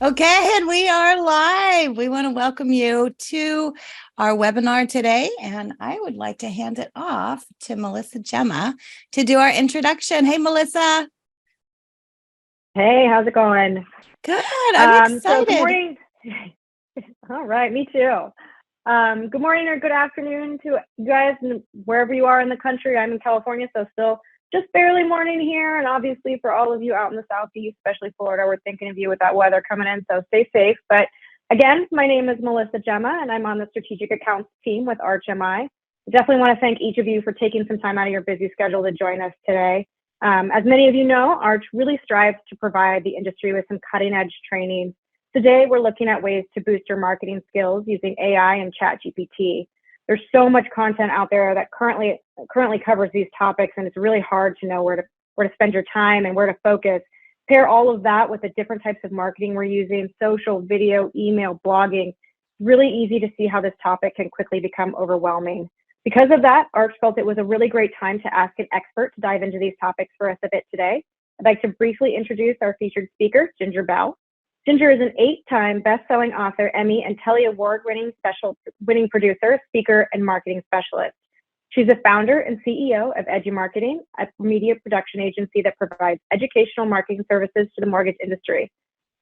Okay, and we are live. We want to welcome you to our webinar today, and I would like to hand it off to Melissa Gemma to do our introduction. Hey, Melissa. Hey, how's it going? Good. I'm excited. So good morning. All right, me too. Good morning or good afternoon to you guys, wherever you are in the country. I'm in California, so still just barely morning here. And obviously for all of you out in the Southeast, especially Florida, we're thinking of you with that weather coming in, so stay safe. But again, my name is Melissa Gemma, and I'm on the strategic accounts team with ArchMI. I definitely want to thank each of you for taking some time out of your busy schedule to join us today. As many of you know, Arch really strives to provide the industry with some cutting edge training. Today, we're looking at ways to boost your marketing skills using AI and ChatGPT. There's so much content out there that currently covers these topics, and it's really hard to know where to spend your time and where to focus. Pair all of that with the different types of marketing we're using, social, video, email, blogging. It's really easy to see how this topic can quickly become overwhelming. Because of that, Arch felt it was a really great time to ask an expert to dive into these topics for us a bit today. I'd like to briefly introduce our featured speaker, Ginger Bell. Ginger is an 8-time best-selling author, Emmy and Telly Award-winning producer, speaker, and marketing specialist. She's the founder and CEO of Edumarketing, a media production agency that provides educational marketing services to the mortgage industry.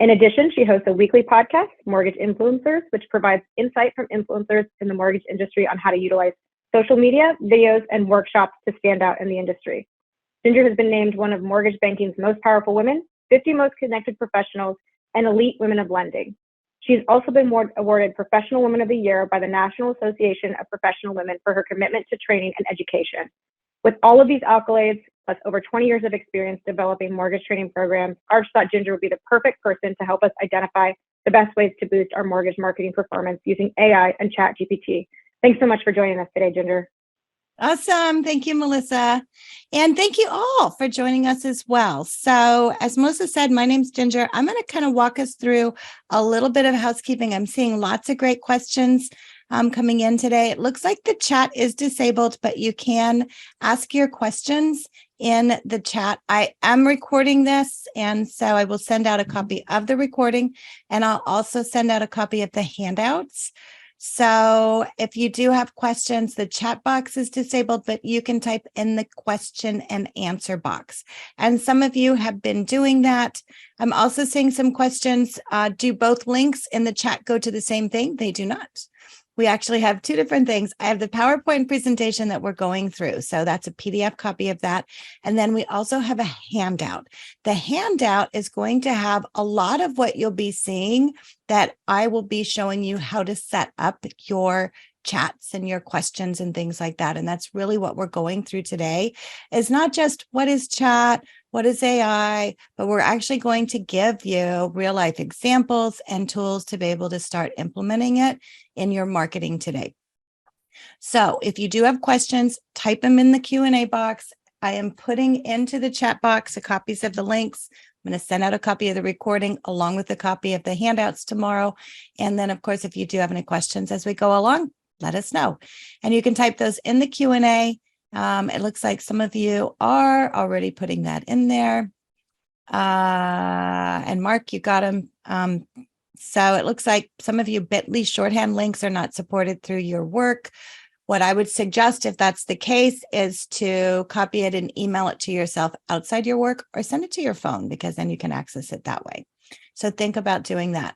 In addition, she hosts a weekly podcast, Mortgage Influencers, which provides insight from influencers in the mortgage industry on how to utilize social media, videos, and workshops to stand out in the industry. Ginger has been named one of mortgage banking's most powerful women, 50 most connected professionals, and elite women of lending. She's also been awarded Professional Woman of the Year by the National Association of Professional Women for her commitment to training and education. With all of these accolades, plus over 20 years of experience developing mortgage training programs, Arch thought Ginger would be the perfect person to help us identify the best ways to boost our mortgage marketing performance using AI and ChatGPT. Thanks so much for joining us today, Ginger. Awesome. Thank you, Melissa. And thank you all for joining us as well. So as Melissa said, my name's Ginger. I'm going to kind of walk us through a little bit of housekeeping. I'm seeing lots of great questions coming in today. It looks like the chat is disabled, but you can ask your questions in the chat. I am recording this, and so I will send out a copy of the recording, and I'll also send out a copy of the handouts. So if you do have questions, the chat box is disabled, but you can type in the question and answer box. And some of you have been doing that. I'm also seeing some questions. Do both links in the chat go to the same thing? They do not. We actually have two different things. I have the PowerPoint presentation that we're going through. So that's a PDF copy of that. And then we also have a handout. The handout is going to have a lot of what you'll be seeing that I will be showing you how to set up your chats and your questions and things like that. And that's really what we're going through today, is not just what is chat, what is AI, but we're actually going to give you real life examples and tools to be able to start implementing it in your marketing today. So if you do have questions, type them in the Q&A box. I am putting into the chat box the copies of the links. I'm going to send out a copy of the recording along with a copy of the handouts tomorrow. And then, of course, if you do have any questions as we go along, let us know. And you can type those in the Q&A. It looks like some of you are already putting that in there. And Mark, you got them. So it looks like some of you Bitly shorthand links are not supported through your work. What I would suggest, if that's the case, is to copy it and email it to yourself outside your work, or send it to your phone, because then you can access it that way. So think about doing that.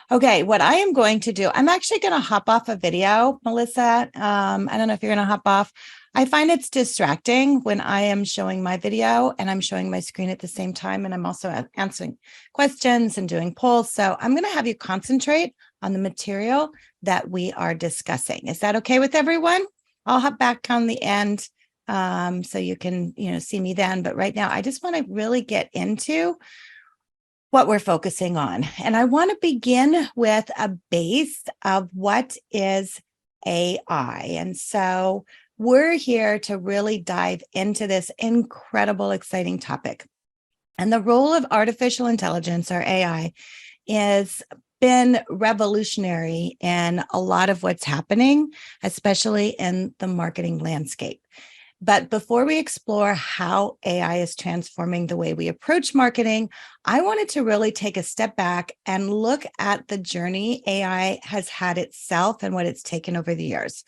Okay, what I am going to do, I'm actually going to hop off a video, Melissa. I don't know if you're going to hop off. I find it's distracting when I am showing my video and I'm showing my screen at the same time, and I'm also answering questions and doing polls. So I'm going to have you concentrate on the material that we are discussing. Is that okay with everyone? I'll hop back on the end so you can, see me then. But right now, I just want to really get into what we're focusing on. And I want to begin with a base of what is AI. And so we're here to really dive into this incredible, exciting topic. And the role of artificial intelligence, or AI, has been revolutionary in a lot of what's happening, especially in the marketing landscape. But before we explore how AI is transforming the way we approach marketing, I wanted to really take a step back and look at the journey AI has had itself and what it's taken over the years.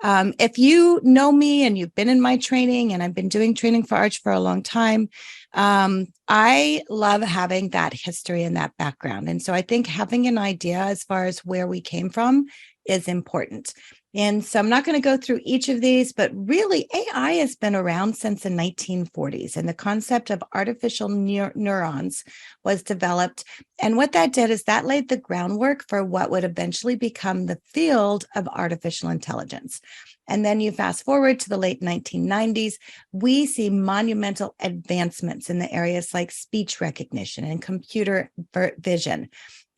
If you know me and you've been in my training, and I've been doing training for Arch for a long time, I love having that history and that background. And so I think having an idea as far as where we came from is important. And so I'm not going to go through each of these, but really AI has been around since the 1940s, and the concept of artificial neurons was developed. And what that did is that laid the groundwork for what would eventually become the field of artificial intelligence. And then you fast forward to the late 1990s, we see monumental advancements in the areas like speech recognition and computer vision.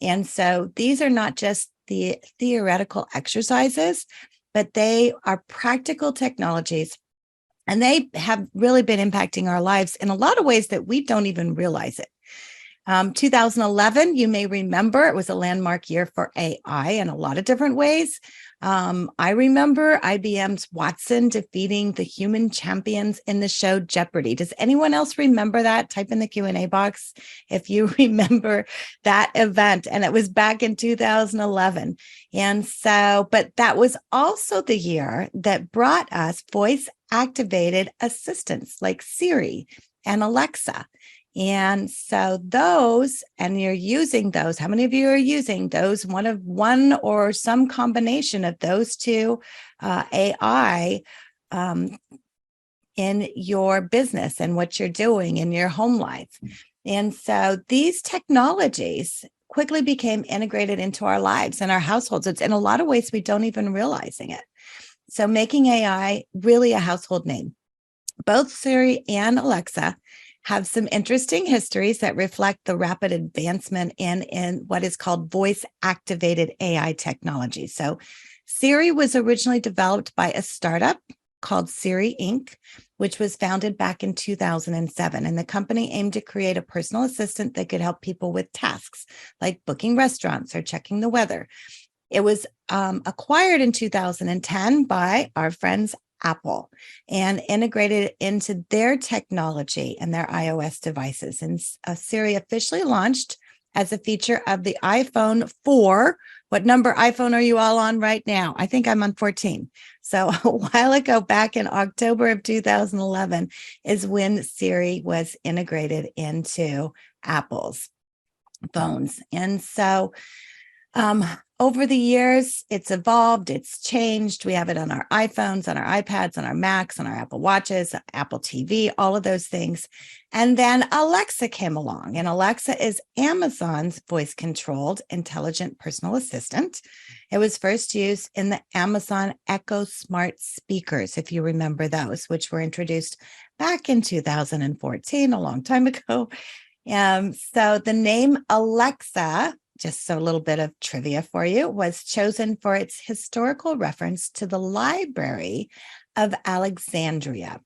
And so these are not just the theoretical exercises, but they are practical technologies. And they have really been impacting our lives in a lot of ways that we don't even realize it. 2011, you may remember, it was a landmark year for AI in a lot of different ways. I remember IBM's Watson defeating the human champions in the show Jeopardy. Does anyone else remember that? Type in the Q&A box if you remember that event. And it was back in 2011. And so, but that was also the year that brought us voice-activated assistants like Siri and Alexa. And so those, and you're using those, how many of you are using those, one or some combination of those two AI in your business and what you're doing in your home life? And so these technologies quickly became integrated into our lives and our households. It's in a lot of ways we don't even realizing it. So making AI really a household name. Both Siri and Alexa have some interesting histories that reflect the rapid advancement in what is called voice-activated AI technology. So Siri was originally developed by a startup called Siri Inc., which was founded back in 2007. And the company aimed to create a personal assistant that could help people with tasks like booking restaurants or checking the weather. It was acquired in 2010 by our friends Apple and integrated into their technology and their iOS devices. And Siri officially launched as a feature of the iPhone 4. What number iPhone are you all on right now? I think I'm on 14. So a while ago, back in October of 2011, is when Siri was integrated into Apple's phones. And so over the years, it's evolved, it's changed. We have it on our iPhones, on our iPads, on our Macs, on our Apple Watches, Apple TV, all of those things. And then Alexa came along, and Alexa is Amazon's voice-controlled intelligent personal assistant. It was first used in the Amazon Echo Smart speakers, if you remember those, which were introduced back in 2014, a long time ago. So the name Alexa, just a little bit of trivia for you, was chosen for its historical reference to the Library of Alexandria,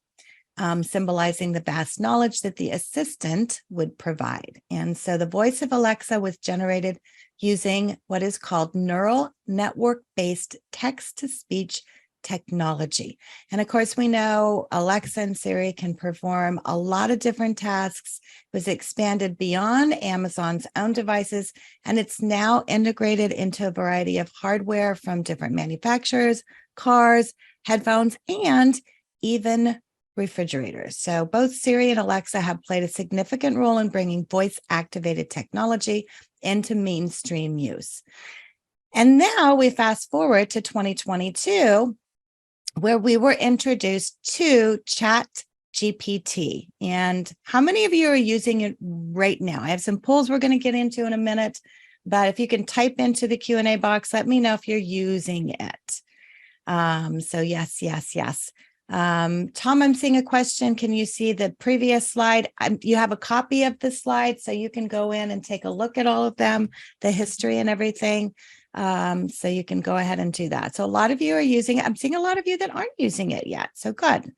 symbolizing the vast knowledge that the assistant would provide. And so the voice of Alexa was generated using what is called neural network-based text-to-speech technology. And of course, we know Alexa and Siri can perform a lot of different tasks. It was expanded beyond Amazon's own devices, and it's now integrated into a variety of hardware from different manufacturers, cars, headphones, and even refrigerators. So both Siri and Alexa have played a significant role in bringing voice-activated technology into mainstream use. And now we fast forward to 2022, where we were introduced to ChatGPT. And how many of you are using it right now? I have some polls we're going to get into in a minute, but if you can type into the Q&A box, let me know if you're using it. So yes. Tom, I'm seeing a question. Can you see the previous slide? You have a copy of the slide, so you can go in and take a look at all of them, the history and everything. So you can go ahead and do that. So a lot of you are using it. I'm seeing a lot of you that aren't using it yet. So good.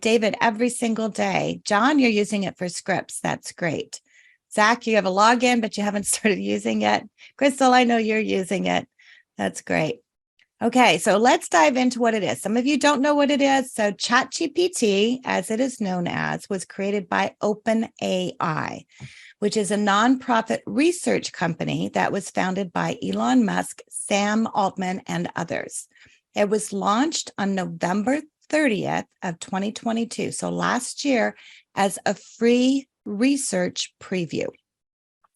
David, every single day. John, you're using it for scripts. That's great. Zach, you have a login, but you haven't started using it. Crystal, I know you're using it. That's great. Okay, so let's dive into what it is. Some of you don't know what it is. So ChatGPT, as it is known as, was created by OpenAI, which is a nonprofit research company that was founded by Elon Musk, Sam Altman, and others. It was launched on November 30th of 2022, so last year, as a free research preview.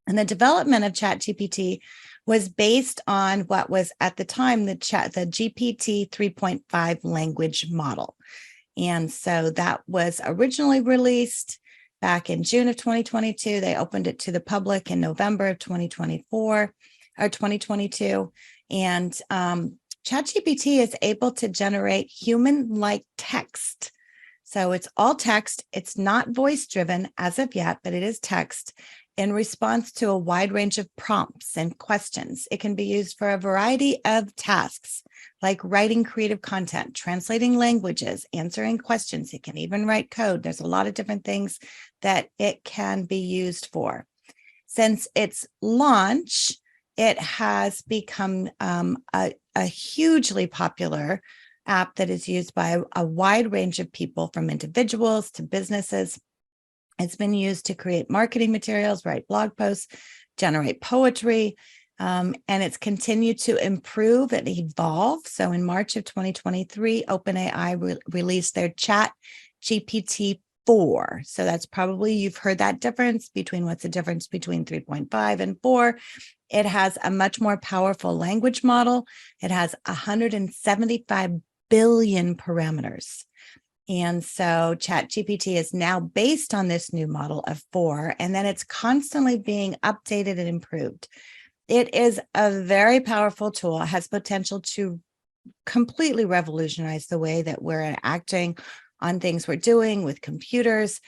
And the development of ChatGPT was based on what was at the time the GPT 3.5 language model. And so that was originally released back in June of 2022. They opened it to the public in November of 2024 or 2022. And ChatGPT is able to generate human-like text. So it's all text. It's not voice-driven as of yet, but it is text in response to a wide range of prompts and questions. It can be used for a variety of tasks, like writing creative content, translating languages, answering questions. It can even write code. There's a lot of different things that it can be used for. Since its launch, it has become a hugely popular app that is used by a wide range of people, from individuals to businesses. It's been used to create marketing materials, write blog posts, generate poetry, and it's continued to improve and evolve. So in March of 2023, OpenAI released their ChatGPT 4. So that's probably, you've heard that difference between what's the difference between 3.5 and 4. It has a much more powerful language model. It has 175 billion parameters. And so ChatGPT is now based on this new model of 4, and then it's constantly being updated and improved. It is a very powerful tool. It has potential to completely revolutionize the way that we're acting on things we're doing with computers.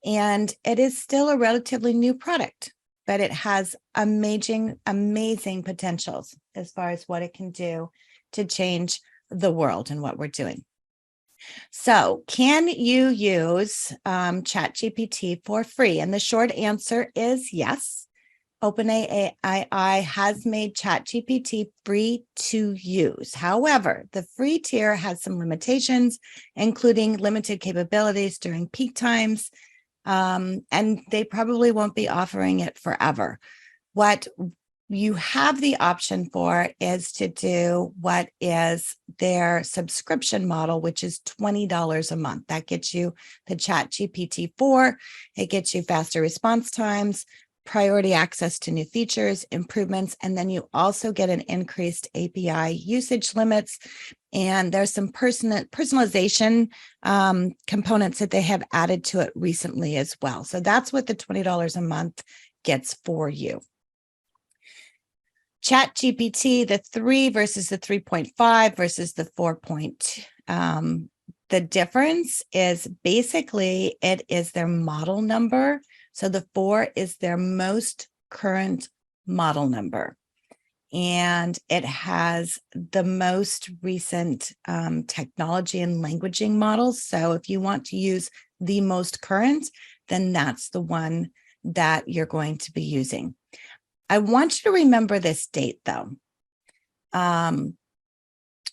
And it is still a relatively new product, but it has amazing potentials as far as what it can do to change the world and what we're doing. So can you use ChatGPT for free? And the short answer is yes. OpenAI has made ChatGPT free to use. However, the free tier has some limitations, including limited capabilities during peak times, and they probably won't be offering it forever. What you have the option for is to do what is their subscription model, which is $20 a month. That gets you the ChatGPT 4. It gets you faster response times, priority access to new features, improvements, and then you also get an increased API usage limits. And there's some personalization components that they have added to it recently as well. So that's what the $20 a month gets for you. ChatGPT, the 3 versus the 3.5 versus the 4. The difference is basically it is their model number. So the 4 is their most current model number. And it has the most recent technology and languaging models. So if you want to use the most current, then that's the one that you're going to be using. I want you to remember this date, though.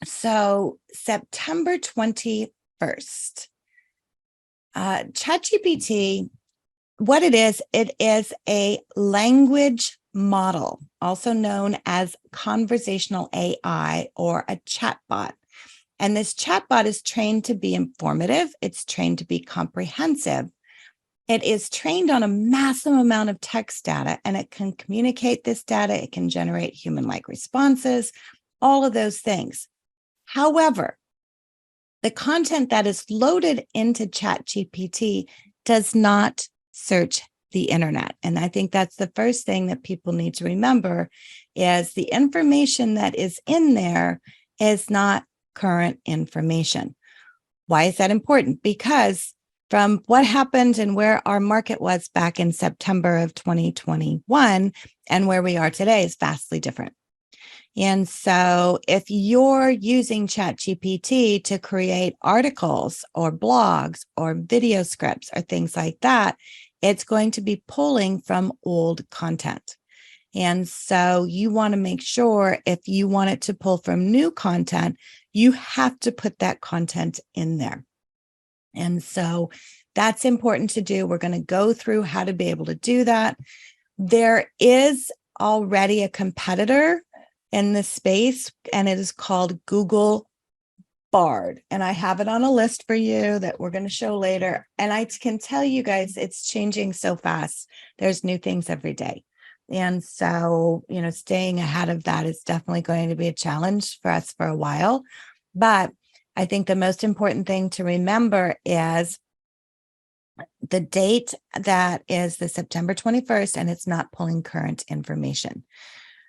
So September 21st, ChatGPT, what it is a language model, also known as conversational AI or a chatbot. And this chatbot is trained to be informative. It's trained to be comprehensive. It is trained on a massive amount of text data, and it can communicate this data. It can generate human-like responses, all of those things. However, the content that is loaded into ChatGPT does not search the internet. And I think that's the first thing that people need to remember is the information that is in there is not current information. Why is that important? Because from what happened and where our market was back in September of 2021 and where we are today is vastly different. And so if you're using ChatGPT to create articles or blogs or video scripts or things like that, it's going to be pulling from old content. And so you want to make sure if you want it to pull from new content, you have to put that content in there. And so that's important to do. We're going to go through how to be able to do that. There is already a competitor in this space, and it is called Google Bard. And I have it on a list for you that we're going to show later. And I can tell you guys, it's changing so fast. There's new things every day. And so, staying ahead of that is definitely going to be a challenge for us for a while. But I think the most important thing to remember is the date that is the September 21st, and it's not pulling current information.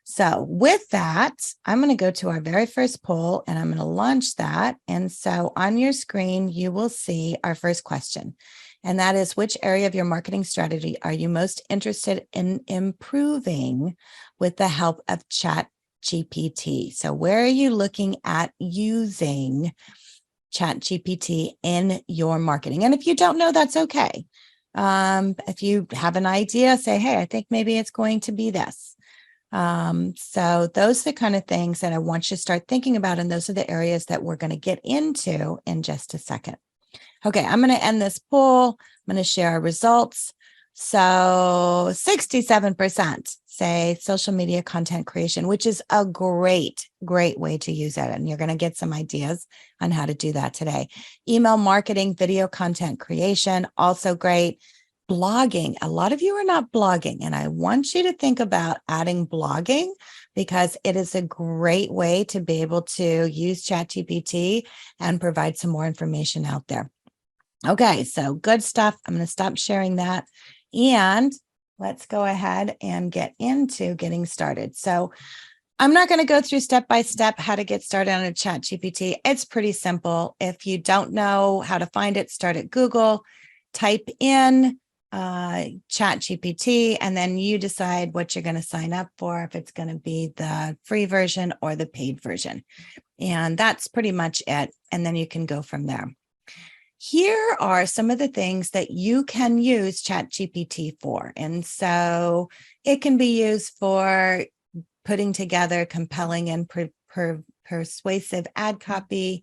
So with that, I'm going to go to our very first poll and I'm going to launch that. And so on your screen, you will see our first question. And that is, which area of your marketing strategy are you most interested in improving with the help of ChatGPT? So where are you looking at using ChatGPT in your marketing? And if you don't know, that's okay. If you have an idea, say, hey, I think maybe it's going to be this. So those are the kind of things that I want you to start thinking about. And those are the areas that we're going to get into in just a second. Okay, I'm going to end this poll. I'm going to share our results. So 67% say social media content creation, which is a great way to use it. And you're going to get some ideas on how to do that today. Email marketing, video content creation, also great. Blogging. A lot of you are not blogging, and I want you to think about adding blogging because it is a great way to be able to use ChatGPT and provide some more information out there. Okay, so good stuff. I'm going to stop sharing that and let's go ahead and get into getting started. So I'm not going to go through step by step how to get started on a ChatGPT. It's pretty simple. If you don't know how to find it, start at Google, type in ChatGPT, and then you decide what you're going to sign up for, if it's going to be the free version or the paid version. And that's pretty much it. And then you can go from there. Here are some of the things that you can use ChatGPT for. And so it can be used for putting together compelling and persuasive ad copy,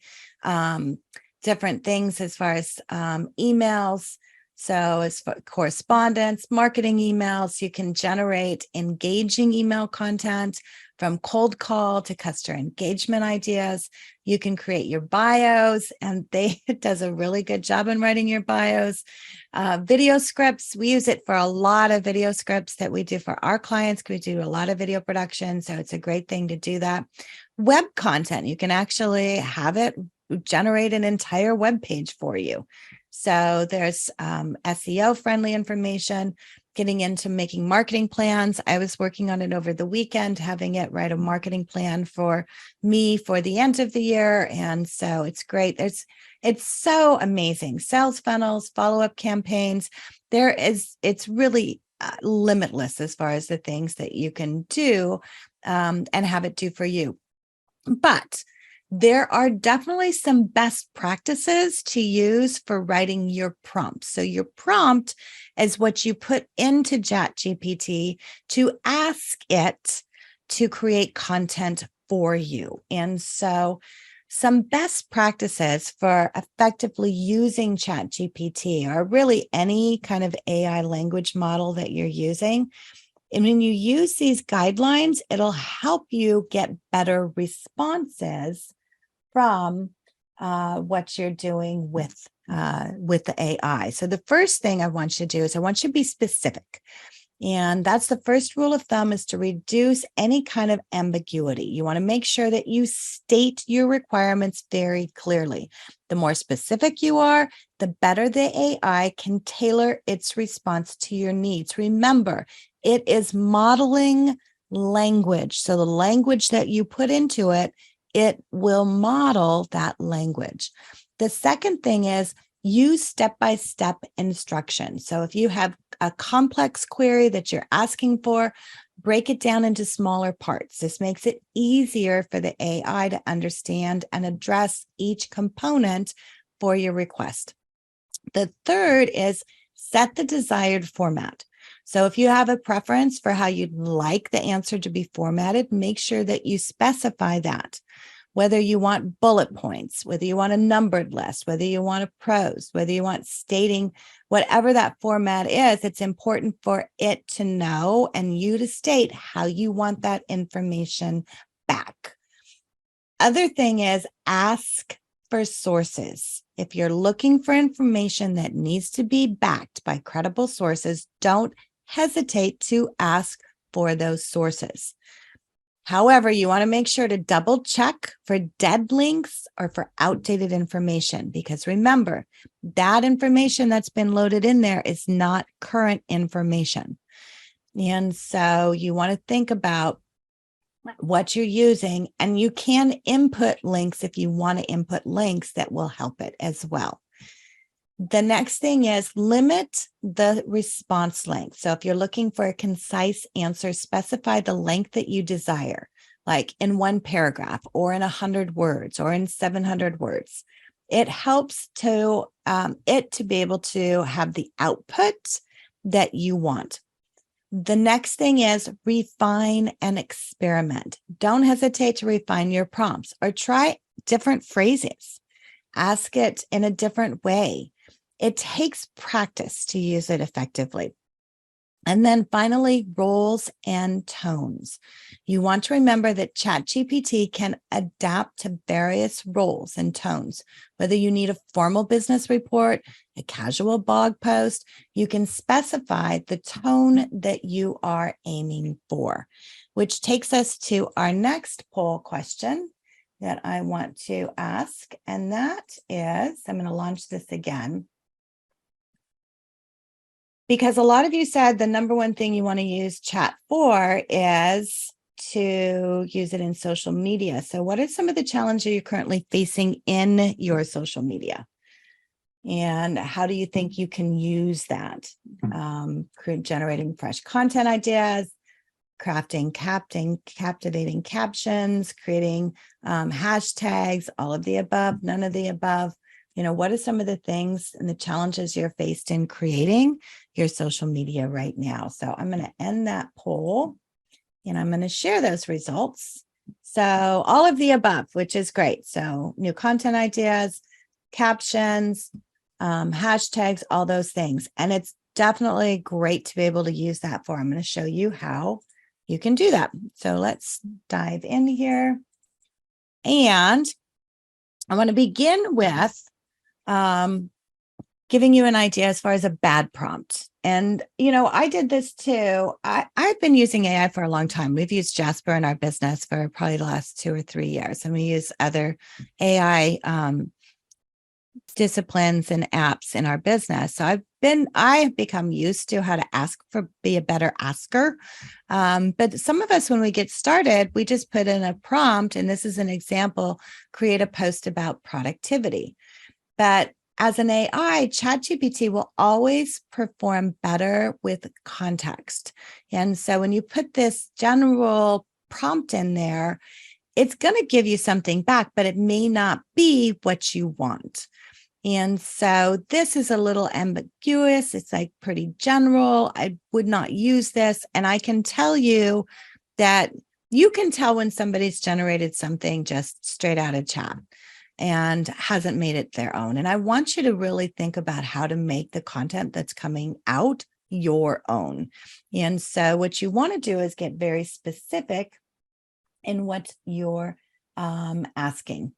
different things as far as emails. So as for correspondence, marketing emails, you can generate engaging email content from cold call to customer engagement ideas. You can create your bios, and it does a really good job in writing your bios. Video scripts, we use it for a lot of video scripts that we do for our clients. We do a lot of video production, so it's a great thing to do that. Web content, you can actually have it generate an entire web page for you. So there's SEO friendly information, getting into making marketing plans. I was working on it over the weekend, having it write a marketing plan for me for the end of the year. And so it's great. It's so amazing. Sales funnels, follow-up campaigns. It's really limitless as far as the things that you can do and have it do for you. But there are definitely some best practices to use for writing your prompt. So your prompt is what you put into ChatGPT to ask it to create content for you. And so some best practices for effectively using ChatGPT are really any kind of AI language model that you're using. And when you use these guidelines, it'll help you get better responses from what you're doing with the AI. So the first thing I want you to do is I want you to be specific. And that's the first rule of thumb, is to reduce any kind of ambiguity. You want to make sure that you state your requirements very clearly. The more specific you are, the better the AI can tailor its response to your needs. Remember, it is modeling language. So the language that you put into it, it will model that language. The second thing is use step-by-step instruction. So if you have a complex query that you're asking for, break it down into smaller parts. This makes it easier for the AI to understand and address each component for your request. The third is set the desired format. So if you have a preference for how you'd like the answer to be formatted, make sure that you specify that. Whether you want bullet points, whether you want a numbered list, whether you want a prose, whether you want stating, whatever that format is, it's important for it to know and you to state how you want that information back. Other thing is ask for sources. If you're looking for information that needs to be backed by credible sources, don't hesitate to ask for those sources. However, you want to make sure to double check for dead links or for outdated information, because remember, that information that's been loaded in there is not current information. And so you want to think about what you're using, and you can input links if you want to input links that will help it as well. The next thing is limit the response length. So if you're looking for a concise answer, specify the length that you desire, like in one paragraph or in 100 words or in 700 words. It helps to be able to have the output that you want. The next thing is refine and experiment. Don't hesitate to refine your prompts or try different phrases. Ask it in a different way. It takes practice to use it effectively. And then finally, roles and tones. You want to remember that ChatGPT can adapt to various roles and tones. Whether you need a formal business report, a casual blog post, you can specify the tone that you are aiming for, which takes us to our next poll question that I want to ask. And that is, I'm going to launch this again, because a lot of you said the number one thing you want to use chat for is to use it in social media. So what are some of the challenges you're currently facing in your social media? And how do you think you can use that? Generating fresh content ideas, crafting captivating captions, creating hashtags, all of the above, none of the above. What are some of the things and the challenges you're faced in creating your social media right now? So I'm going to end that poll and I'm going to share those results. So all of the above, which is great. So new content ideas, captions, hashtags, all those things. And it's definitely great to be able to use that for. I'm going to show you how you can do that. So let's dive in here. And I want to begin with giving you an idea as far as a bad prompt. And, I did this too. I've been using AI for a long time. We've used Jasper in our business for probably the last 2 or 3 years. And we use other AI disciplines and apps in our business. So I've become used to how to be a better asker. But some of us, when we get started, we just put in a prompt, and this is an example, create a post about productivity. But as an AI, ChatGPT will always perform better with context. And so when you put this general prompt in there, it's going to give you something back, but it may not be what you want. And so this is a little ambiguous. It's like pretty general. I would not use this. And I can tell you that you can tell when somebody's generated something just straight out of chat and hasn't made it their own. And I want you to really think about how to make the content that's coming out your own. And so what you want to do is get very specific in what you're asking.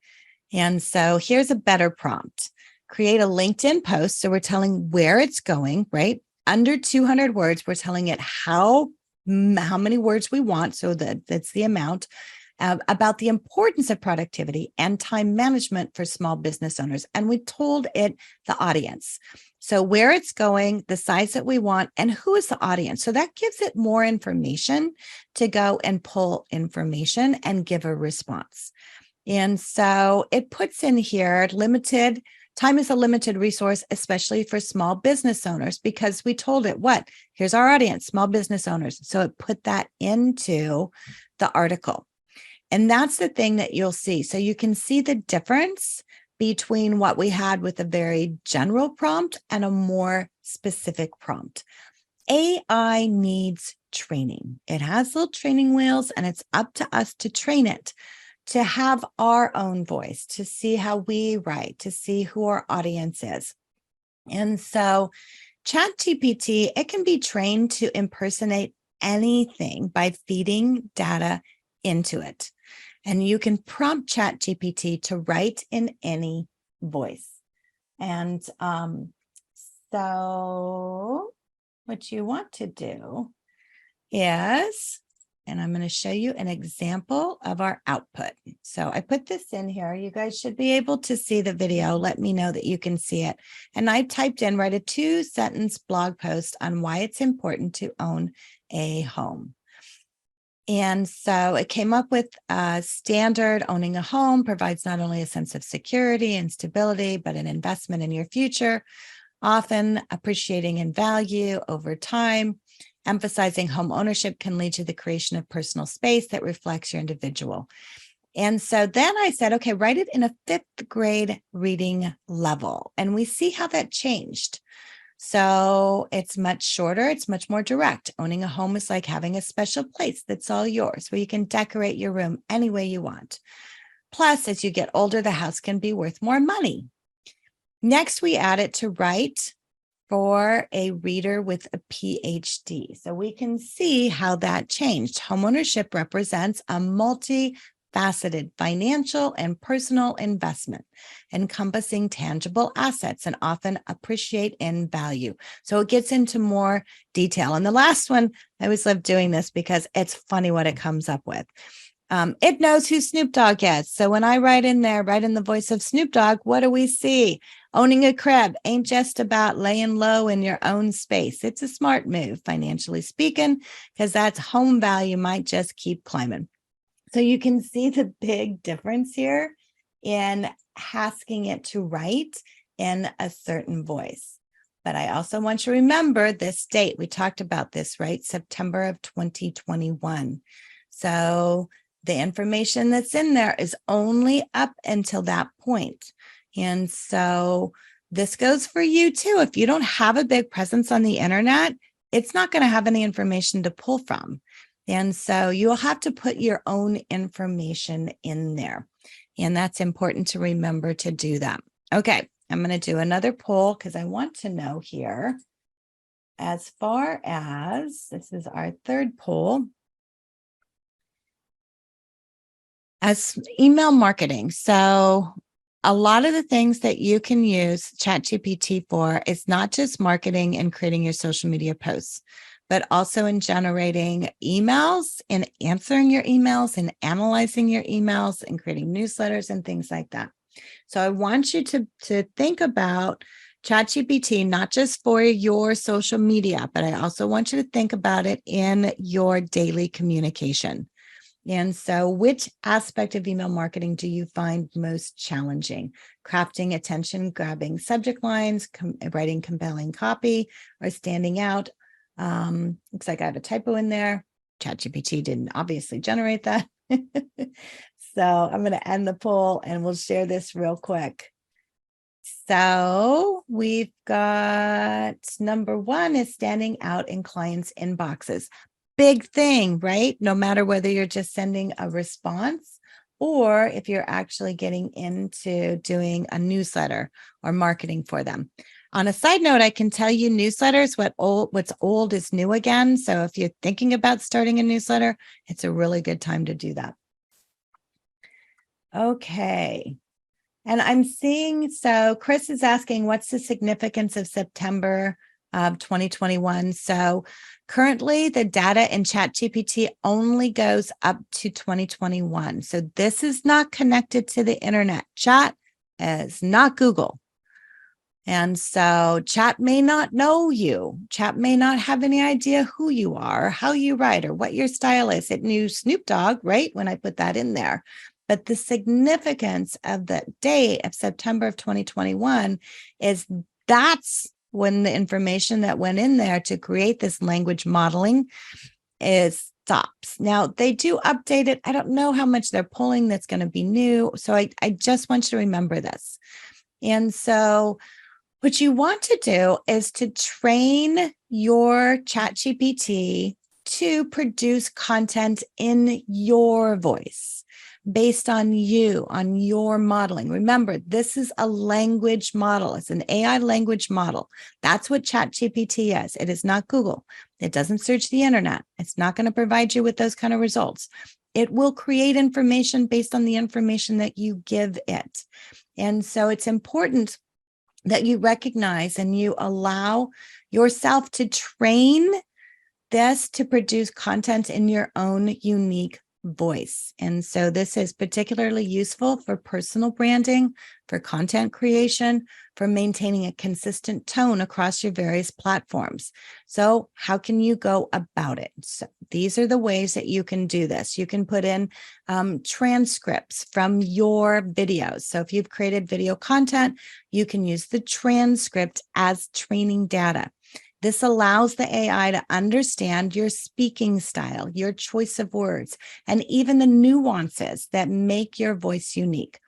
And so here's a better prompt. Create a LinkedIn post. So we're telling where it's going, right? Under 200 words, we're telling it how many words we want. So that's the amount. About the importance of productivity and time management for small business owners. And we told it the audience. So where it's going, the size that we want, and who is the audience. So that gives it more information to go and pull information and give a response. And so it puts in here limited. Time is a limited resource, especially for small business owners, because we told it here's our audience, small business owners. So it put that into the article. And that's the thing that you'll see. So you can see the difference between what we had with a very general prompt and a more specific prompt. AI needs training. It has little training wheels, and it's up to us to train it to have our own voice, to see how we write, to see who our audience is. And so ChatGPT, it can be trained to impersonate anything by feeding data into it. And you can prompt ChatGPT to write in any voice. And so what you want to do is, and I'm going to show you an example of our output. So I put this in here. You guys should be able to see the video. Let me know that you can see it. And I typed in, write a 2-sentence blog post on why it's important to own a home. And so it came up with a standard: owning a home provides not only a sense of security and stability, but an investment in your future, often appreciating in value over time. Emphasizing home ownership can lead to the creation of personal space that reflects your individual. And so then I said, okay, write it in a 5th grade reading level. And we see how that changed. So it's much shorter. It's much more direct. Owning a home is like having a special place that's all yours, where you can decorate your room any way you want. Plus, as you get older, the house can be worth more money. Next, we add it to write for a reader with a PhD. So we can see how that changed. Homeownership represents a multifaceted financial and personal investment, encompassing tangible assets and often appreciate in value. So it gets into more detail. And the last one, I always love doing this because it's funny what it comes up with. It knows who Snoop Dogg is. So when I write in there, write in the voice of Snoop Dogg, what do we see? Owning a crib ain't just about laying low in your own space. It's a smart move, financially speaking, because that's home value might just keep climbing. So you can see the big difference here in asking it to write in a certain voice. But I also want you to remember this date. We talked about this, right? September of 2021. So the information that's in there is only up until that point. And so this goes for you too. If you don't have a big presence on the internet, it's not going to have any information to pull from. And so you'll have to put your own information in there. And that's important to remember to do that. Okay, I'm going to do another poll because I want to know here, as far as this is our 3rd poll, as email marketing. So a lot of the things that you can use ChatGPT for is not just marketing and creating your social media posts, but also in generating emails and answering your emails and analyzing your emails and creating newsletters and things like that. So I want you to think about ChatGPT, not just for your social media, but I also want you to think about it in your daily communication. And so which aspect of email marketing do you find most challenging? Crafting attention-grabbing subject lines, writing compelling copy, or standing out? Looks like I have a typo in there. ChatGPT didn't obviously generate that. So I'm going to end the poll and we'll share this real quick. So we've got number 1 is standing out in clients' inboxes. Big thing, right? No matter whether you're just sending a response or if you're actually getting into doing a newsletter or marketing for them. On a side note, I can tell you newsletters, what's old is new again. So if you're thinking about starting a newsletter, it's a really good time to do that. Okay. And I'm seeing, so Chris is asking, what's the significance of September of 2021? So currently the data in ChatGPT only goes up to 2021. So this is not connected to the internet. Chat is not Google. And so Chat may not know you. Chat may not have any idea who you are, or how you write, or what your style is. It knew Snoop Dogg, right, when I put that in there. But the significance of the date of September of 2021 is that's when the information that went in there to create this language modeling stops. Now, they do update it. I don't know how much they're pulling that's going to be new. So I just want you to remember this. And so What you want to do is to train your ChatGPT to produce content in your voice based on you, on your modeling. Remember, this is a language model. It's an AI language model. That's what ChatGPT is. It is not Google. It doesn't search the internet. It's not going to provide you with those kind of results. It will create information based on the information that you give it. And so it's important that you recognize and you allow yourself to train this to produce content in your own unique voice. And so this is particularly useful for personal branding, for content creation, for maintaining a consistent tone across your various platforms. So how can you go about it? So these are the ways that you can do this. You can put in transcripts from your videos. So if you've created video content, you can use the transcript as training data. This allows the AI to understand your speaking style, your choice of words, and even the nuances that make your voice unique.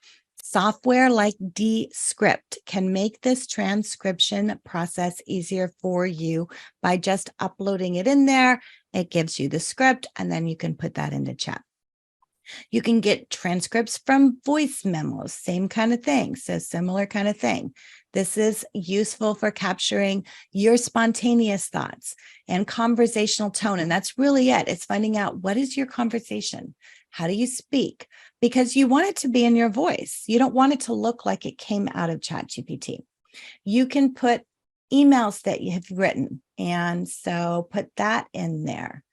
Software like Descript can make this transcription process easier for you by just uploading it in there. It gives you the script, and then you can put that into chat. You can get transcripts from voice memos, same kind of thing, so similar kind of thing. This is useful for capturing your spontaneous thoughts and conversational tone. And that's really it. It's finding out, what is your conversation? How do you speak? Because you want it to be in your voice. You don't want it to look like it came out of ChatGPT. You can put emails that you have written, and so put that in there.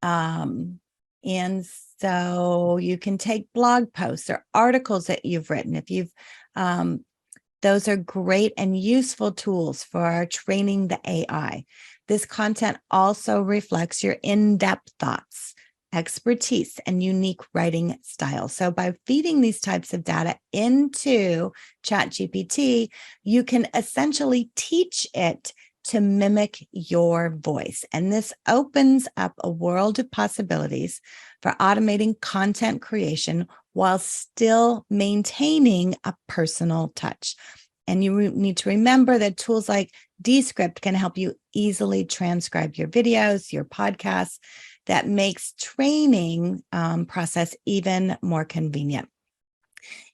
And so you can take blog posts or articles that you've written. If you've, those are great and useful tools for training the AI. This content also reflects your in-depth thoughts, expertise, and unique writing style. So by feeding these types of data into ChatGPT, you can essentially teach it to mimic your voice. And this opens up a world of possibilities for automating content creation while still maintaining a personal touch. And you need to remember that tools like Descript can help you easily transcribe your videos, your podcasts. That makes training process even more convenient.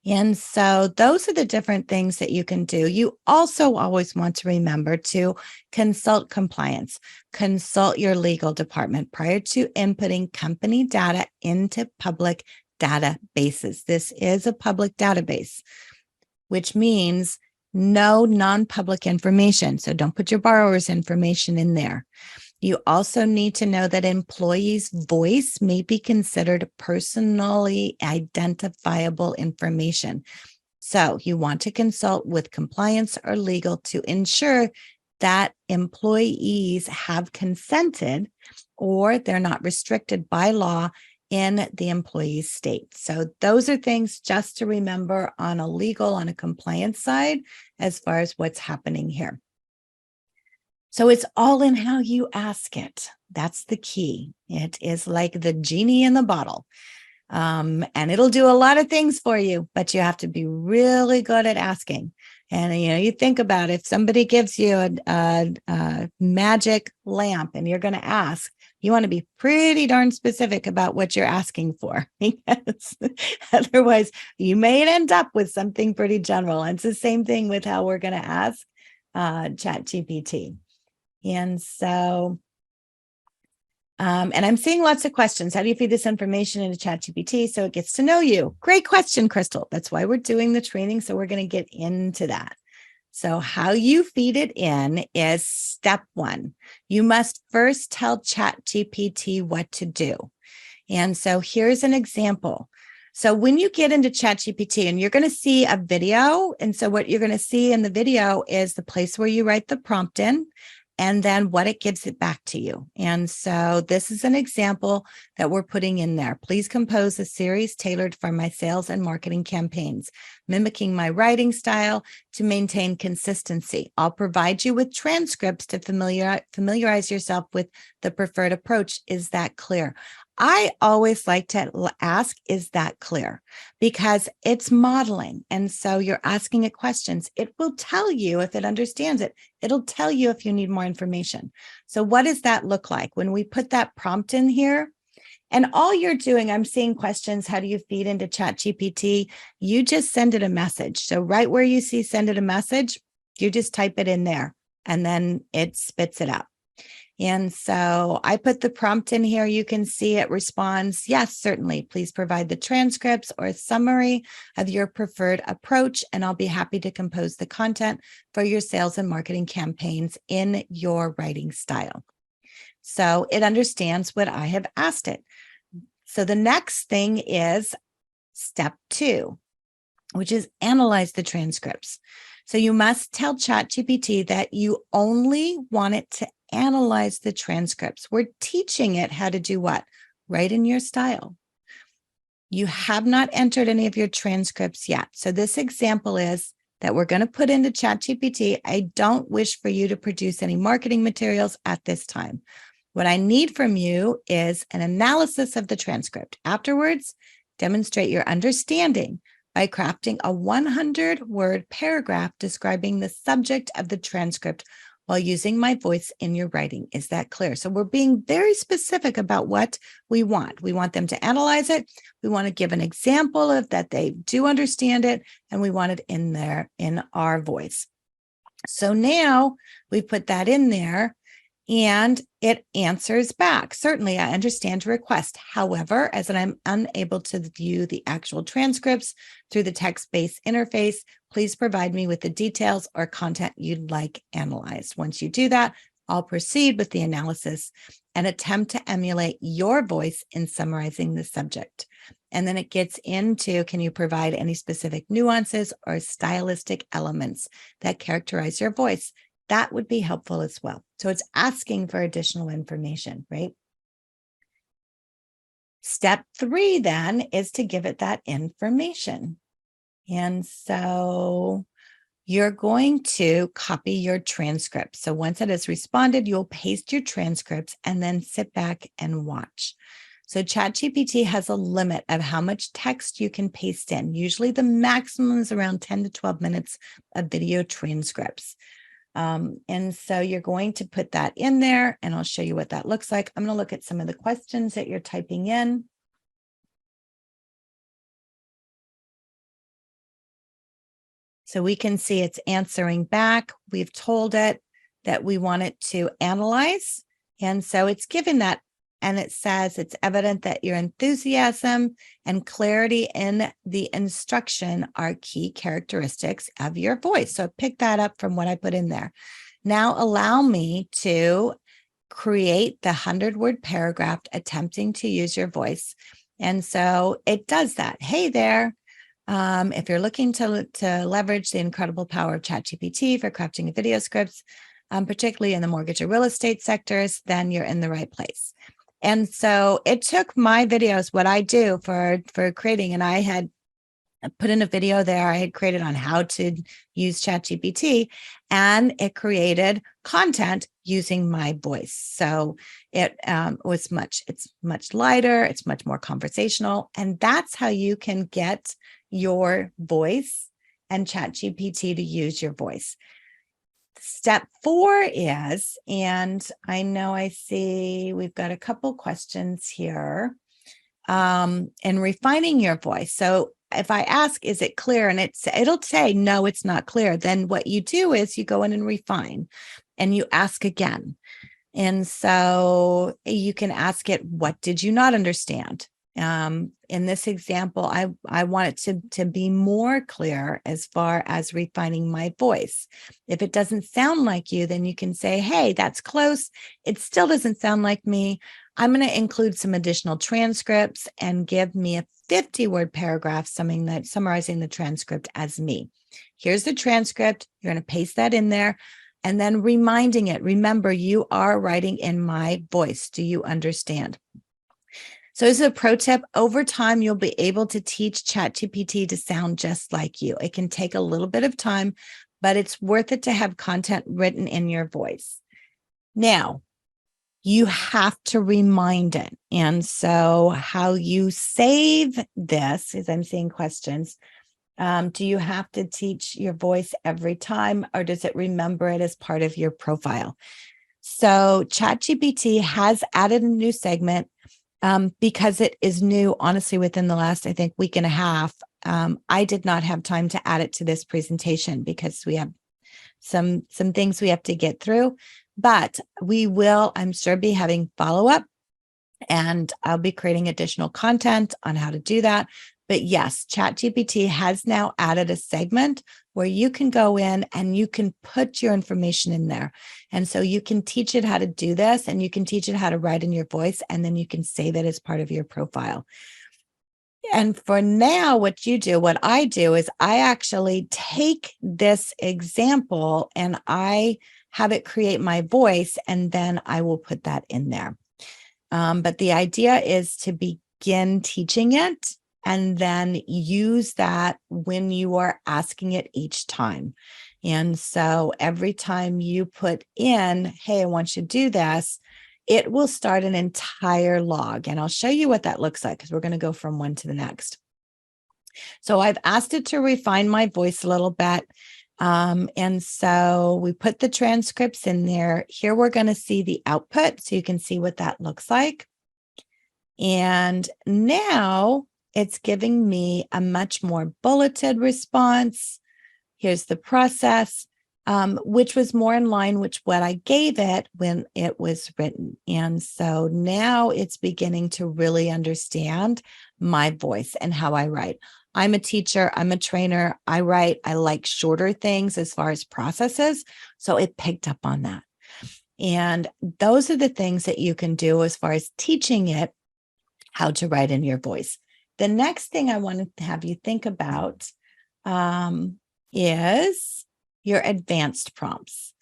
And so those are the different things that you can do. You also always want to remember to consult compliance, consult your legal department prior to inputting company data into public databases. This is a public database, which means no non-public information. So don't put your borrower's information in there. You also need to know that employees' voice may be considered personally identifiable information. So you want to consult with compliance or legal to ensure that employees have consented or they're not restricted by law in the employee's state. So those are things just to remember on a legal, on a compliance side, as far as what's happening here. So it's all in how you ask it. That's the key. It is like the genie in the bottle. And it'll do a lot of things for you, but you have to be really good at asking. And, you think about if somebody gives you a magic lamp and you're going to ask, you want to be pretty darn specific about what you're asking for, because otherwise you may end up with something pretty general. And it's the same thing with how we're going to ask ChatGPT. And so, and I'm seeing lots of questions. How do you feed this information into ChatGPT so it gets to know you? Great question, Crystal. That's why we're doing the training. So we're going to get into that. So how you feed it in is step one. You must first tell ChatGPT what to do. And so here's an example. So when you get into ChatGPT, and you're going to see a video, and so what you're going to see in the video is the place where you write the prompt in, and then what it gives it back to you. And so this is an example that we're putting in there. Please compose a series tailored for my sales and marketing campaigns. mimicking my writing style to maintain consistency. I'll provide you with transcripts to familiarize yourself with the preferred approach. Is that clear? I always like to ask, is that clear? Because it's modeling. And so you're asking it questions. It will tell you if it understands it. It'll tell you if you need more information. So what does that look like? When we put that prompt in here, and all you're doing, I'm seeing questions, how do you feed into ChatGPT? You just send it a message. So right where you see send it a message, you just type it in there and then it spits it out. And so I put the prompt in here. You can see it responds, yes, certainly. Please provide the transcripts or a summary of your preferred approach, and I'll be happy to compose the content for your sales and marketing campaigns in your writing style. So it understands what I have asked it. So the next thing is step 2, which is analyze the transcripts. So you must tell ChatGPT that you only want it to analyze the transcripts. We're teaching it how to do what? Write in your style. You have not entered any of your transcripts yet. So this example is that we're going to put into ChatGPT. I don't wish for you to produce any marketing materials at this time. What I need from you is an analysis of the transcript. Afterwards, demonstrate your understanding by crafting a 100-word paragraph describing the subject of the transcript while using my voice in your writing. Is that clear? So we're being very specific about what we want. We want them to analyze it. We want to give an example of that they do understand it, and we want it in there in our voice. So now we put that in there, and it answers back. Certainly, I understand your request. However, as I'm unable to view the actual transcripts through the text-based interface, please provide me with the details or content you'd like analyzed. Once you do that, I'll proceed with the analysis and attempt to emulate your voice in summarizing the subject. And then it gets into, can you provide any specific nuances or stylistic elements that characterize your voice? That would be helpful as well. So it's asking for additional information, right? Step 3 then is to give it that information. And so you're going to copy your transcript. So once it has responded, you'll paste your transcripts and then sit back and watch. So ChatGPT has a limit of how much text you can paste in. Usually the maximum is around 10 to 12 minutes of video transcripts. And so you're going to put that in there, and I'll show you what that looks like. I'm going to look at some of the questions that you're typing in. So we can see it's answering back. We've told it that we want it to analyze. And so it's given that, and it says it's evident that your enthusiasm and clarity in the instruction are key characteristics of your voice. So pick that up from what I put in there. Now allow me to create the 100-word paragraph attempting to use your voice. And so it does that. Hey there. If you're looking to leverage the incredible power of ChatGPT for crafting video scripts, particularly in the mortgage or real estate sectors, then you're in the right place. And so it took my videos, what I do for creating, and I had put in a video there I had created on how to use ChatGPT, and it created content using my voice. So it it's much lighter, it's much more conversational, and that's how you can get your voice and ChatGPT to use your voice. Step 4 is, and I know I see we've got a couple questions here, in refining your voice. So if I ask, is it clear? And it'll say, no, it's not clear. Then what you do is you go in and refine and you ask again. And so you can ask it, what did you not understand? In this example, I want it to be more clear as far as refining my voice. If it doesn't sound like you, then you can say, hey, that's close. It still doesn't sound like me. I'm going to include some additional transcripts and give me a 50-word paragraph summarizing the transcript as me. Here's the transcript. You're going to paste that in there. And then reminding it, remember, you are writing in my voice. Do you understand? So as a pro tip, over time, you'll be able to teach ChatGPT to sound just like you. It can take a little bit of time, but it's worth it to have content written in your voice. Now, you have to remind it. And so how you save this, as I'm seeing questions, do you have to teach your voice every time, or does it remember it as part of your profile? So ChatGPT has added a new segment because it is new, honestly, within the last, I think, week and a half. I did not have time to add it to this presentation because we have some things we have to get through, but we will, I'm sure, be having follow-up, and I'll be creating additional content on how to do that. But yes, ChatGPT has now added a segment where you can go in and you can put your information in there. And so you can teach it how to do this, and you can teach it how to write in your voice, and then you can save it as part of your profile. And for now, what I do is I actually take this example and I have it create my voice, and then I will put that in there. But the idea is to begin teaching it and then use that when you are asking it each time. And so every time you put in, hey, I want you to do this, it will start an entire log. And I'll show you what that looks like because we're going to go from one to the next. So I've asked it to refine my voice a little bit. And so we put the transcripts in there. Here we're going to see the output so you can see what that looks like. And now it's giving me a much more bulleted response. Here's the process, which was more in line with what I gave it when it was written. And so now it's beginning to really understand my voice and how I write. I'm a teacher, I'm a trainer, I write, I like shorter things as far as processes. So it picked up on that. And those are the things that you can do as far as teaching it how to write in your voice. The next thing I want to have you think about is your advanced prompts.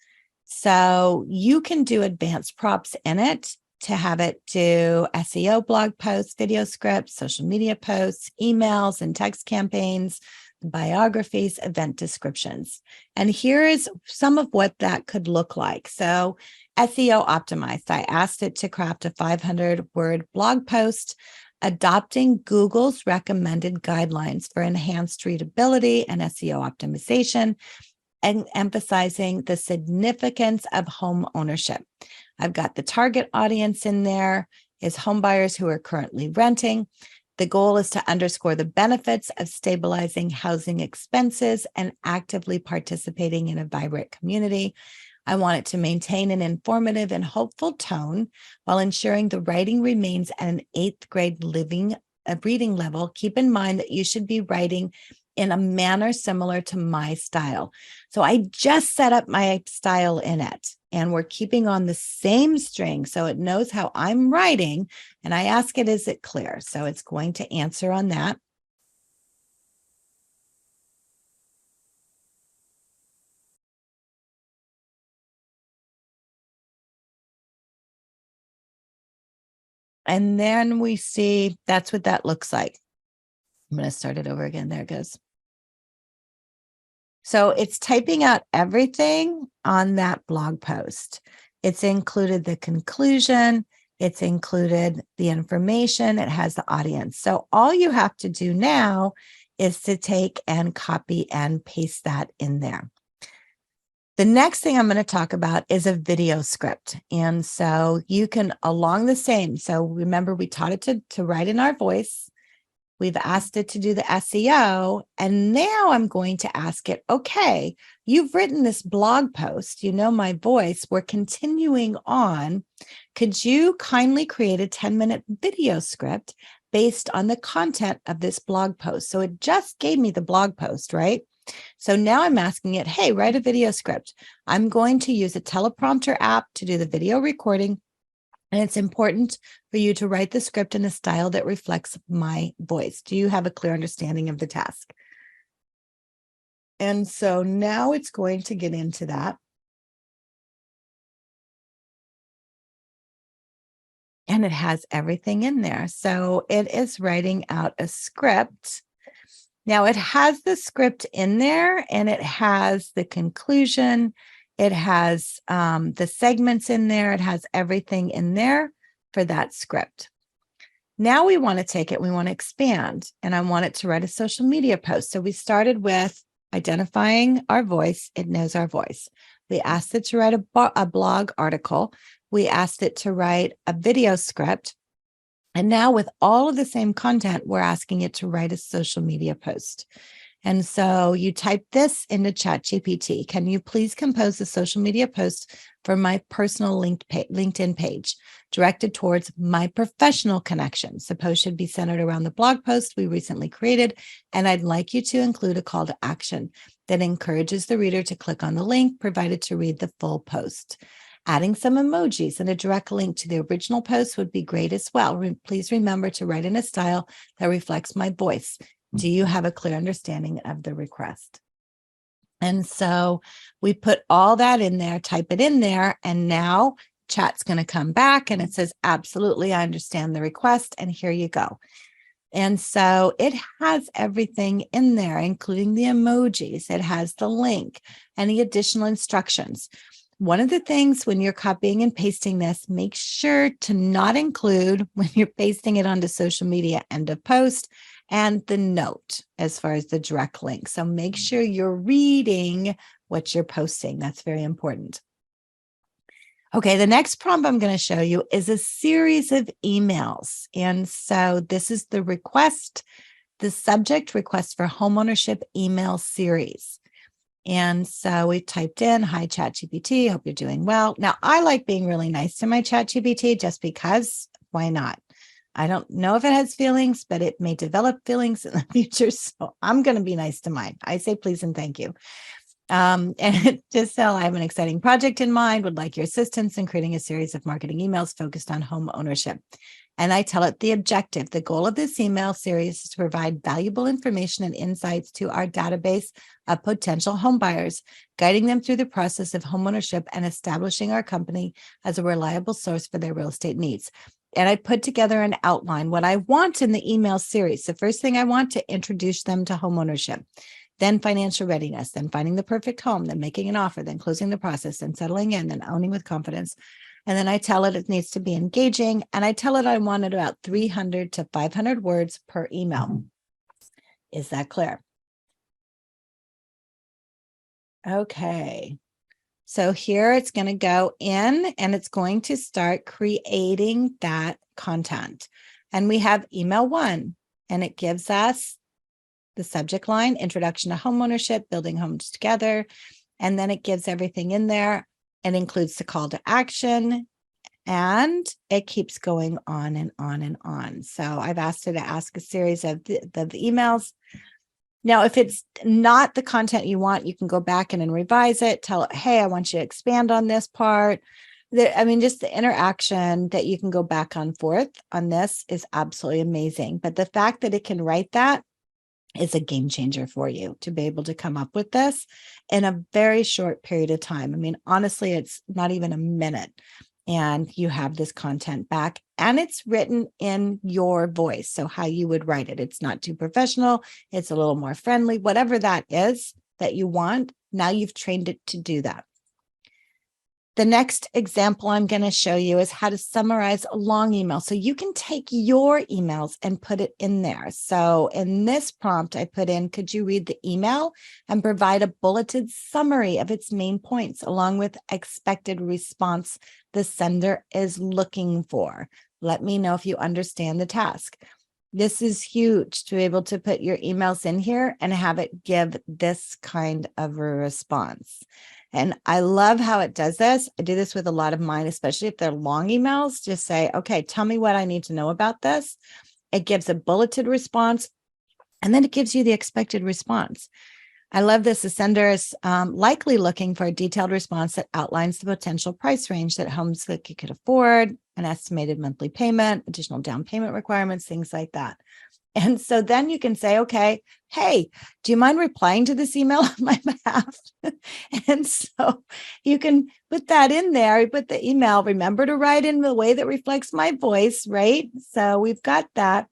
So you can do advanced prompts in it to have it do SEO blog posts, video scripts, social media posts, emails and text campaigns, biographies, event descriptions. And here is some of what that could look like. So SEO optimized, I asked it to craft a 500-word blog post adopting Google's recommended guidelines for enhanced readability and SEO optimization, and emphasizing the significance of home ownership. I've got the target audience in there is home buyers who are currently renting. The goal is to underscore the benefits of stabilizing housing expenses and actively participating in a vibrant community. I want it to maintain an informative and hopeful tone while ensuring the writing remains at an 8th grade reading level. Keep in mind that you should be writing in a manner similar to my style. So I just set up my style in it, and we're keeping on the same string so it knows how I'm writing. And I ask it, is it clear? So it's going to answer on that. And then we see that's what that looks like. I'm going to start it over again. There it goes. So it's typing out everything on that blog post. It's included the conclusion. It's included the information. It has the audience. So all you have to do now is to take and copy and paste that in there. The next thing I'm going to talk about is a video script. And so you can, along the same, so remember we taught it to write in our voice. We've asked it to do the SEO, and now I'm going to ask it, okay, you've written this blog post, you know my voice, we're continuing on. Could you kindly create a 10-minute video script based on the content of this blog post? So it just gave me the blog post, right? So now I'm asking it, hey, write a video script. I'm going to use a teleprompter app to do the video recording. And it's important for you to write the script in a style that reflects my voice. Do you have a clear understanding of the task? And so now it's going to get into that. and it has everything in there. So it is writing out a script. Now it has the script in there, and it has the conclusion. It has the segments in there. It has everything in there for that script. Now we want to take it, we want to expand, and I want it to write a social media post. So we started with identifying our voice. It knows our voice. We asked it to write a blog article. We asked it to write a video script. And now with all of the same content, we're asking it to write a social media post. And so you type this into ChatGPT. Can you please compose a social media post for my personal LinkedIn page directed towards my professional connections? The post should be centered around the blog post we recently created, and I'd like you to include a call to action that encourages the reader to click on the link provided to read the full post. Adding some emojis and a direct link to the original post would be great as well. Please remember to write in a style that reflects my voice. Do you have a clear understanding of the request? And so we put all that in there, type it in there, and now chat's going to come back and it says, absolutely, I understand the request, and here you go. And so it has everything in there, including the emojis. It has the link, any additional instructions. One of the things when you're copying and pasting this, make sure to not include when you're pasting it onto social media end of post and the note as far as the direct link. So make sure you're reading what you're posting. That's very important. Okay, the next prompt I'm going to show you is a series of emails. And so this is the request, the subject request for homeownership email series. And so we typed in, hi, ChatGPT, hope you're doing well. Now, I like being really nice to my ChatGPT just because, why not? I don't know if it has feelings, but it may develop feelings in the future. So I'm going to be nice to mine. I say please and thank you. And just so I have an exciting project in mind, would like your assistance in creating a series of marketing emails focused on home ownership. And I tell it the objective. The goal of this email series is to provide valuable information and insights to our database of potential home buyers, guiding them through the process of homeownership and establishing our company as a reliable source for their real estate needs. And I put together an outline, what I want in the email series. The first thing I want to introduce them to homeownership, then financial readiness, then finding the perfect home, then making an offer, then closing the process, then settling in, then owning with confidence. And then I tell it needs to be engaging. And I tell it I wanted about 300 to 500 words per email. Is that clear? Okay. So here it's going to go in and it's going to start creating that content. And we have email 1, and it gives us the subject line, introduction to homeownership, building homes together. And then it gives everything in there. It includes the call to action, and it keeps going on and on and on. So I've asked it to ask a series of the emails. Now, if it's not the content you want, you can go back and revise it, tell it, hey, I want you to expand on this part. Just the interaction that you can go back and forth on this is absolutely amazing. But the fact that it can write that is a game changer for you to be able to come up with this in a very short period of time. Honestly, it's not even a minute. And you have this content back, and it's written in your voice. So how you would write it. It's not too professional. It's a little more friendly, whatever that is that you want. Now you've trained it to do that. The next example I'm going to show you is how to summarize a long email. So you can take your emails and put it in there. So in this prompt, I put in, could you read the email and provide a bulleted summary of its main points along with expected response the sender is looking for? Let me know if you understand the task. This is huge to be able to put your emails in here and have it give this kind of a response. And I love how it does this. I do this with a lot of mine, especially if they're long emails. Just say, okay, tell me what I need to know about this. It gives a bulleted response, and then it gives you the expected response. I love this. The sender is likely looking for a detailed response that outlines the potential price range that homes that you could afford, an estimated monthly payment, additional down payment requirements, things like that. And so then you can say, okay, hey, do you mind replying to this email on my behalf? And so you can put that in there. You put the email, remember to write in the way that reflects my voice, right? So we've got that.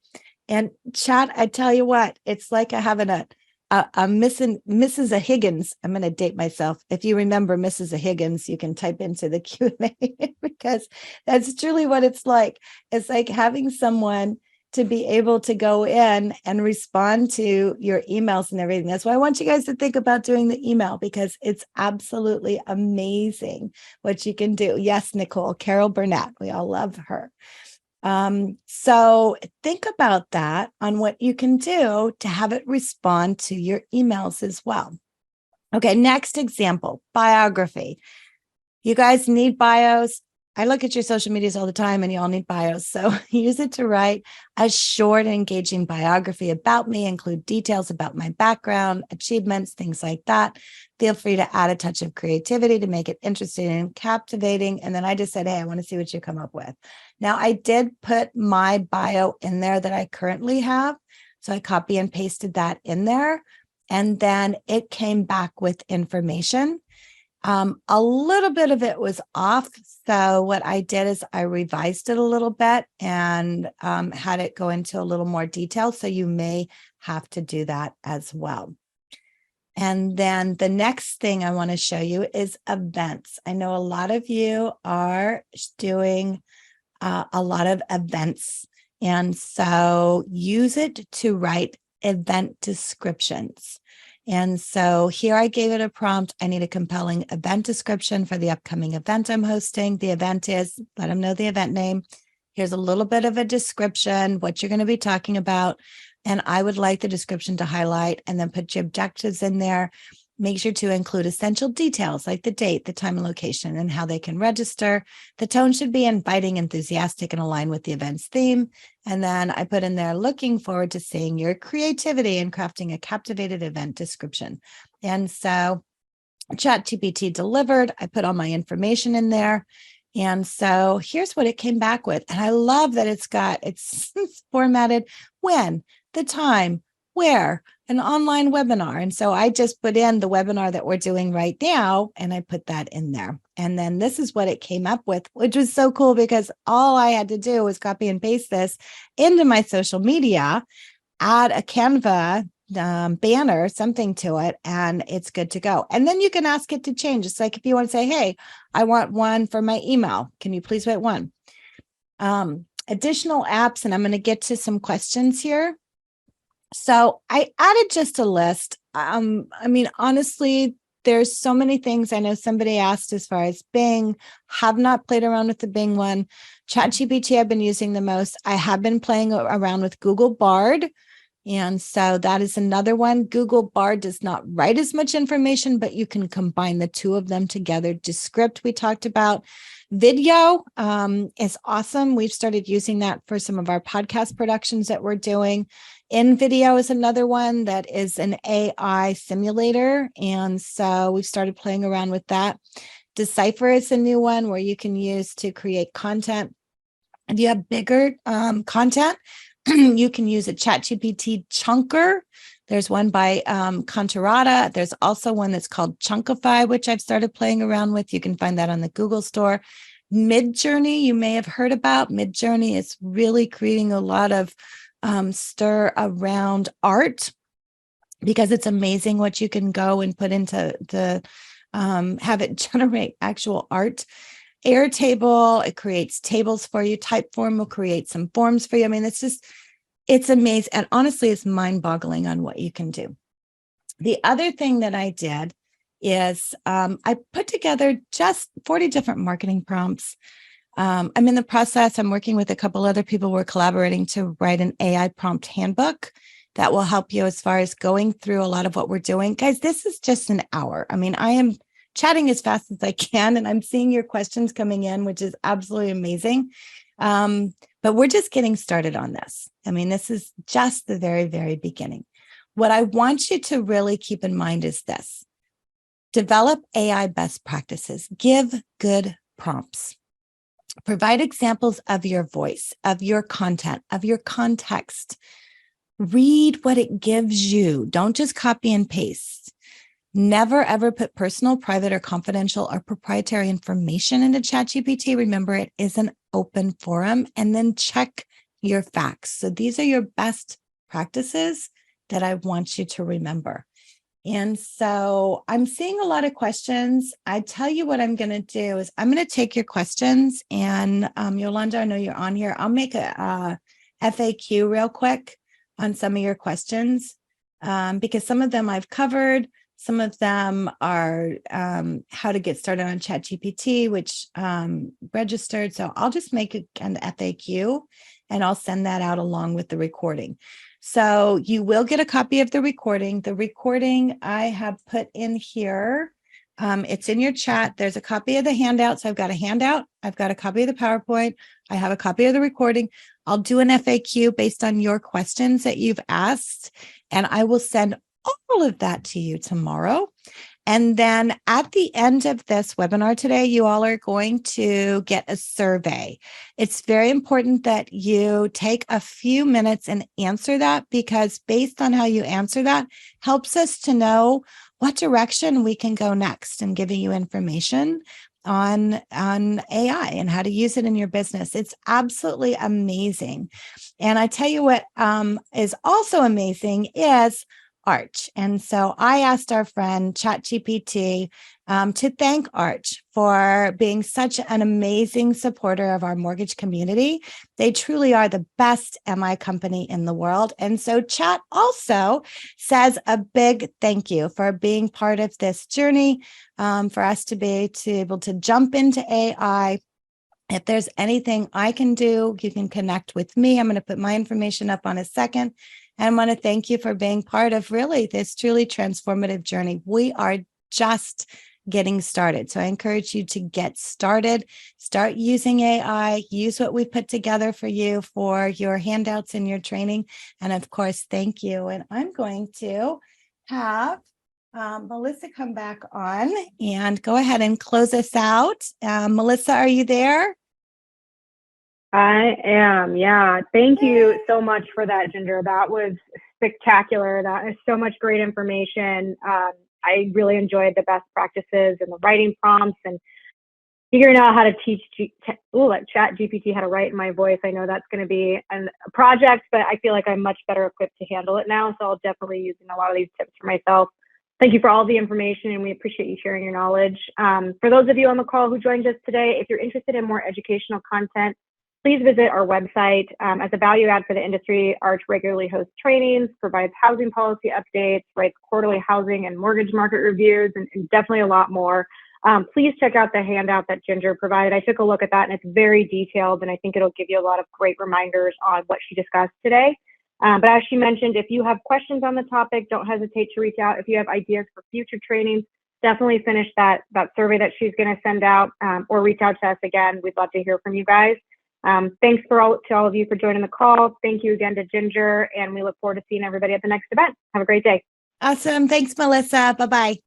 And chat, I tell you what, it's like having a Mrs. Higgins. I'm going to date myself. If you remember Mrs. Higgins, you can type into the Q&A because that's truly what it's like. It's like having someone to be able to go in and respond to your emails and everything. That's why I want you guys to think about doing the email, because it's absolutely amazing what you can do. Yes, Nicole, Carol Burnett, we all love her. So think about that on what you can do to have it respond to your emails as well. Okay, next example, biography. You guys need bios. I look at your social medias all the time and you all need bios. So use it to write a short and engaging biography about me, include details about my background, achievements, things like that. Feel free to add a touch of creativity to make it interesting and captivating. And then I just said, hey, I want to see what you come up with. Now, I did put my bio in there that I currently have. So I copy and pasted that in there. And then it came back with information. A little bit of it was off. So what I did is I revised it a little bit and had it go into a little more detail. So you may have to do that as well. And then the next thing I want to show you is events. I know a lot of you are doing a lot of events. And so use it to write event descriptions. And so here I gave it a prompt. I need a compelling event description for the upcoming event I'm hosting. The event is, let them know the event name. Here's a little bit of a description, what you're going to be talking about. And I would like the description to highlight and then put your objectives in there. Make sure to include essential details like the date, the time and location, and how they can register. The tone should be inviting, enthusiastic, and aligned with the event's theme. And then I put in there, looking forward to seeing your creativity in crafting a captivated event description. And so ChatGPT delivered. I put all my information in there. And so here's what it came back with. And I love that it's formatted when, the time, where, an online webinar. And so I just put in the webinar that we're doing right now, and I put that in there. And then this is what it came up with, which was so cool because all I had to do was copy and paste this into my social media, add a Canva banner, something to it, and it's good to go. And then you can ask it to change. It's like if you want to say, hey, I want one for my email. Can you please write one? Additional apps, and I'm going to get to some questions here. So I added just a list. I mean, honestly, there's so many things. I know somebody asked as far as Bing, have not played around with the Bing one. ChatGPT I've been using the most. I have been playing around with Google Bard. And so that is another one. Google Bard does not write as much information, but you can combine the two of them together. Descript we talked about. Video is awesome. We've started using that for some of our podcast productions that we're doing. InVideo is another one that is an AI simulator. And so we've started playing around with that. Decipher is a new one where you can use to create content. If you have bigger content, you can use a ChatGPT chunker. There's one by Conturata. There's also one that's called Chunkify, which I've started playing around with. You can find that on the Google store. Midjourney, you may have heard about. Midjourney is really creating a lot of stir around art because it's amazing what you can go and put into the have it generate actual art. Airtable, it creates tables for you. Typeform will create some forms for you. I mean, it's amazing. And honestly, it's mind-boggling on what you can do. The other thing that I did is I put together just 40 different marketing prompts. I'm in the process. I'm working with a couple other people. We're collaborating to write an AI prompt handbook that will help you as far as going through a lot of what we're doing. Guys, this is just an hour. I mean, I am chatting as fast as I can, and I'm seeing your questions coming in, which is absolutely amazing. But we're just getting started on this. I mean, this is just the very, very beginning. What I want you to really keep in mind is this. Develop AI best practices. Give good prompts. Provide examples of your voice, of your content, of your context. Read what it gives you. Don't just copy and paste. Never, ever put personal, private, or confidential or proprietary information into ChatGPT. Remember, it is an open forum. And then check your facts. So these are your best practices that I want you to remember. And so I'm seeing a lot of questions. I tell you what I'm going to do is I'm going to take your questions, and Yolanda, I know you're on here. I'll make a FAQ real quick on some of your questions because some of them I've covered. Some of them are how to get started on ChatGPT, which registered. So I'll just make an FAQ and I'll send that out along with the recording. So you will get a copy of the recording. The recording I have put in here. It's in your chat. There's a copy of the handout. So I've got a handout. I've got a copy of the PowerPoint. I have a copy of the recording. I'll do an FAQ based on your questions that you've asked, and I will send all of that to you tomorrow. And then at the end of this webinar today, you all are going to get a survey. It's very important that you take a few minutes and answer that, because based on how you answer that helps us to know what direction we can go next in giving you information on AI and how to use it in your business. It's absolutely amazing. And I tell you what is also amazing is Arch. And so I asked our friend ChatGPT to thank Arch for being such an amazing supporter of our mortgage community. They truly are the best MI company in the world. And so Chat also says a big thank you for being part of this journey, for us to be able to jump into AI. If there's anything I can do, you can connect with me. I'm going to put my information up on a second. And I want to thank you for being part of really this truly transformative journey. We are just getting started. So I encourage you to get started, start using AI, use what we put together for you for your handouts and your training. And of course, thank you. And I'm going to have Melissa come back on and go ahead and close us out. Melissa, are you there? I am. Yeah. Thank you so much for that, Ginger. That was spectacular. That is so much great information. I really enjoyed the best practices and the writing prompts and figuring out how to teach ChatGPT how to write in my voice. I know that's going to be a project, but I feel like I'm much better equipped to handle it now. So I'll definitely use a lot of these tips for myself. Thank you for all the information, and we appreciate you sharing your knowledge. For those of you on the call who joined us today, if you're interested in more educational content, please visit our website. As a value add for the industry, Arch regularly hosts trainings, provides housing policy updates, writes quarterly housing and mortgage market reviews, and definitely a lot more. Please check out the handout that Ginger provided. I took a look at that, and it's very detailed, and I think it'll give you a lot of great reminders on what she discussed today. But as she mentioned, if you have questions on the topic, don't hesitate to reach out. If you have ideas for future trainings, definitely finish that survey that she's going to send out, or reach out to us again. We'd love to hear from you guys. Thanks to all of you for joining the call. Thank you again to Ginger, and we look forward to seeing everybody at the next event. Have a great day. Awesome. Thanks, Melissa. Bye-bye.